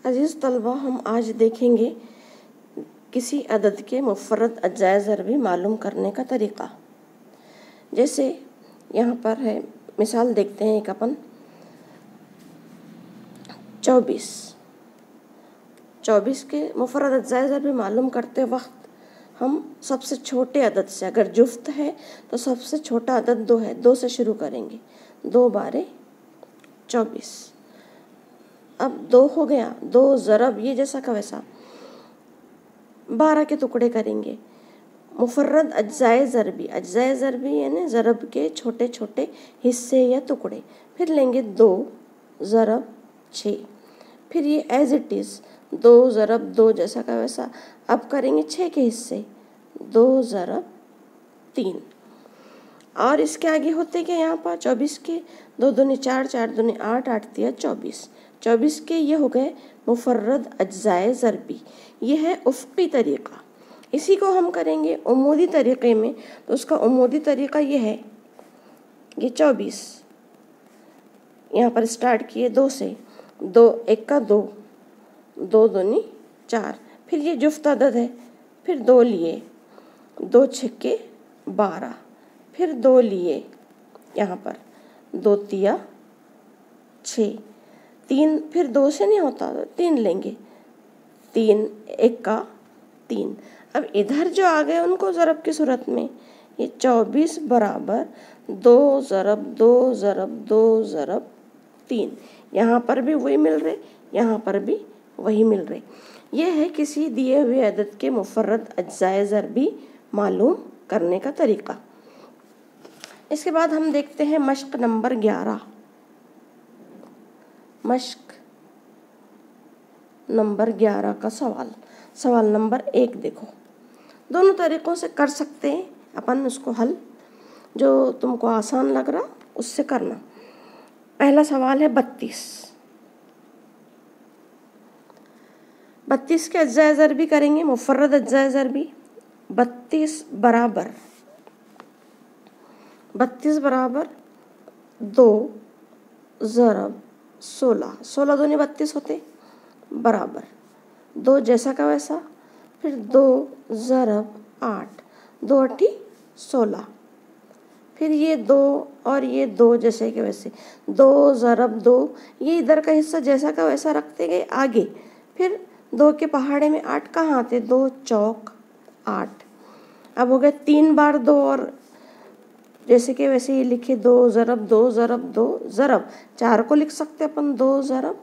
अजीज़ तलबा, हम आज देखेंगे किसी अदद के मुफ़र्रद अज्जाए ज़रबी मालूम करने का तरीक़ा। जैसे यहाँ पर है, मिसाल देखते हैं एक अपन 24 के मुफ़र्रद अज्जाए ज़रबी मालूम करते वक्त हम सबसे छोटे अदद से, अगर जुफ्त है तो सबसे छोटा अदद 2 है, 2 से शुरू करेंगे। 2 बारे 24। अब 2 हो गया, 2 ज़रब ये जैसा का वैसा 12 के टुकड़े करेंगे। मुफ़र्रद अज्जाए ज़रबी यानी ज़रब के छोटे छोटे हिस्से या टुकड़े। फिर लेंगे 2 ज़रब 6। फिर ये एज़ इट इज़ 2 ज़रब 2 जैसा का वैसा। अब करेंगे 6 के हिस्से, 2 ज़रब 3। और इसके आगे होते क्या यहाँ पर 24 के 2 दूनी 4, 4 दूनी 8, 8 तिया 24। 24 के ये हो गए मुफ़र्रद अज्जाए ज़रबी। ये है उफ़क़ी तरीक़ा। इसी को हम करेंगे उमूदी तरीक़े में, तो उसका उमूदी तरीक़ा ये है, ये 24 यहाँ पर स्टार्ट किए 2 से, 2 1 का 2, 2 दूनी 4। फिर ये जुफ्त अदद है, फिर 2 लिए, 2 छक्के 12। फिर 2 लिए यहाँ पर, 2 तिया 6। 3 फिर 2 से नहीं होता तो 3 लेंगे, 3 1 का 3। अब इधर जो आ गए उनको ज़रब की सूरत में, ये 24 बराबर 2 ज़रब 2 ज़रब 2 ज़रब 3। यहाँ पर भी वही मिल रहे, यहाँ पर भी वही मिल रहे। यह है किसी दिए हुए अदद के मुफ़र्रद अज्जाए ज़रबी मालूम करने का तरीक़ा। इसके बाद हम देखते हैं मश्क नंबर 11। मश्क नंबर 11 का सवाल नंबर 1 देखो। दोनों तरीक़ों से कर सकते हैं अपन उसको हल, जो तुमको आसान लग रहा उससे करना। पहला सवाल है 32 के अज्जाए ज़रबी करेंगे, मुफ़र्रद अज्जाए ज़रबी। 32 बराबर 2 ज़रब 16। 16 दूनी 32 होते, बराबर 2 जैसा का वैसा। फिर 2 ज़रब 8, 2 अट्ठी 16। फिर ये 2 और ये 2 जैसे के वैसे, 2 ज़रब 2, ये इधर का हिस्सा जैसा का वैसा रखते गए आगे। फिर 2 के पहाड़े में 8 कहाँ आते, 2 चौक 8। अब हो गए 3 बार 2 और जैसे कि वैसे ये लिखे 2 ज़रब 2 ज़रब 2 ज़रब 4 को लिख सकते अपन 2 ज़रब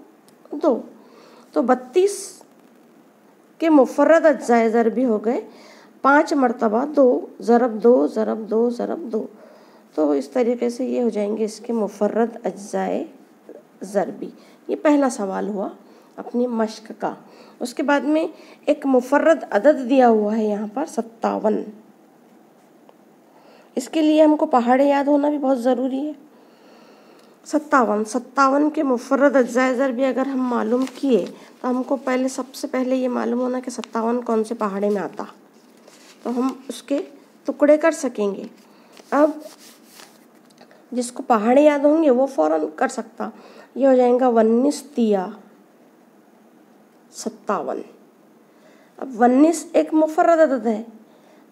2। तो 32 के मुफ़र्रद अज्जाए ज़रबी हो गए 5 मरतबा 2 ज़रब 2 ज़रब 2 ज़रब 2। तो इस तरीके से ये हो जाएंगे इसके मुफ़र्रद अज्जाए ज़रबी। ये पहला सवाल हुआ अपनी मश्क का। उसके बाद में एक मुफ़र्रद अदद दिया हुआ है यहाँ पर 57। इसके लिए हमको पहाड़े याद होना भी बहुत ज़रूरी है। 57 के मुफ़र्रद अज्जाए ज़रबी अगर हम मालूम किए तो हमको सबसे पहले ये मालूम होना कि 57 कौन से पहाड़े में आता, तो हम उसके टुकड़े कर सकेंगे। अब जिसको पहाड़े याद होंगे वो फ़ौरन कर सकता। ये हो जाएगा 19 तिया 57। अब 19 एक मुफ़र्रद अदद है,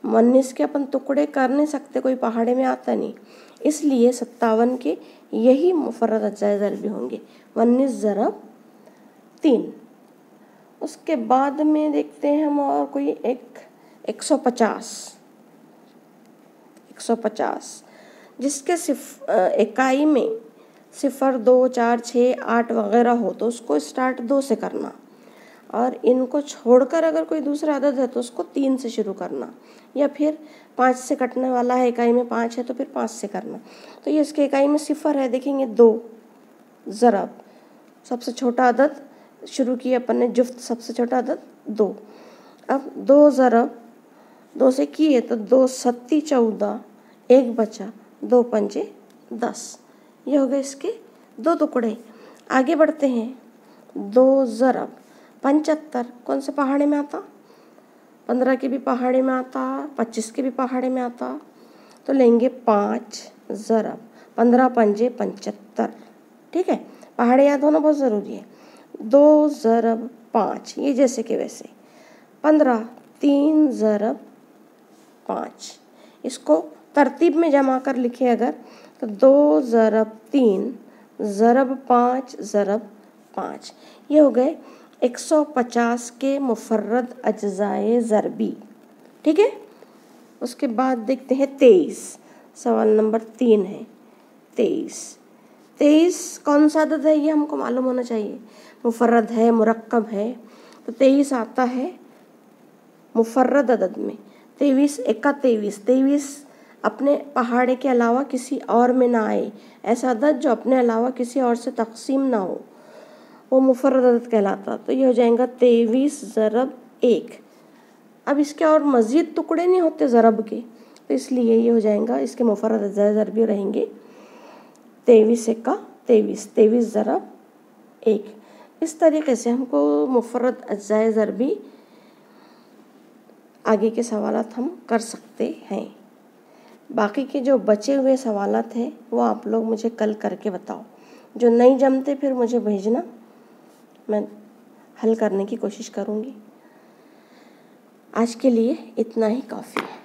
19 के अपन टुकड़े कर नहीं सकते, कोई पहाड़े में आता नहीं, इसलिए 57 के यही मुफ़र्रद अज्जाए ज़रबी होंगे, 19 ज़रब 3। उसके बाद में देखते हैं हम और कोई एक 150 जिसके इकाई में 0, 2, 4, 6, 8 वगैरह हो तो उसको स्टार्ट 2 से करना, और इनको छोड़कर अगर कोई दूसरा अदद है तो उसको 3 से शुरू करना, या फिर 5 से कटने वाला है, इकाई में 5 है तो फिर 5 से करना। तो ये इसके इकाई में 0 है, देखेंगे 2 ज़रब सबसे छोटा अदद शुरू किए अपन ने, जुफ्त सबसे छोटा अदद 2। अब 2 ज़रब 2 से किए तो 2 सत्ती 14, 1 बचा, 2 पंजे 10। ये हो गए इसके 2 टुकड़े। आगे बढ़ते हैं, 2 ज़रब 75 कौन से पहाड़े में आता, 15 के भी पहाड़े में आता, 25 के भी पहाड़े में आता, तो लेंगे 5 ज़रब 15 पंजे 75। ठीक है, पहाड़े याद होना बहुत ज़रूरी है। 2 ज़रब 5, ये जैसे कि वैसे। 15, 3 ज़रब 5। इसको तरतीब में जमा कर लिखे अगर तो 2 ज़रब 3 ज़रब 5 ज़रब 5। ये हो गए 150 के मुफर्रद अज्जाए ज़रबी। ठीक है। उसके बाद देखते हैं 23, सवाल नंबर 3 है 23 कौन सा अदद है ये हमको मालूम होना चाहिए। मुफर्रद है, मुरक्कब है, तो 23 आता है मुफर्रद अदद में। 23 एका 23 अपने पहाड़े के अलावा किसी और में ना आए, ऐसा अदद जो अपने अलावा किसी और से तकसीम ना हो, वो मुफर्रद अदद कहलाता। तो ये हो जाएगा 23 ज़रब 1। अब इसके और मज़ीद टुकड़े नहीं होते ज़रब के, तो इसलिए ये हो जाएगा, इसके मुफर्रद अज्जाए ज़रबी रहेंगे 23 एका 23 ज़रब 1। इस तरीके से हमको मुफर्रद अज्जाए ज़रबी आगे के सवालात हम कर सकते हैं। बाकी के जो बचे हुए सवालात हैं वो आप लोग मुझे कल करके बताओ। जो नहीं जमते फिर मुझे भेजना, मैं हल करने की कोशिश करूँगी। आज के लिए इतना ही काफ़ी है।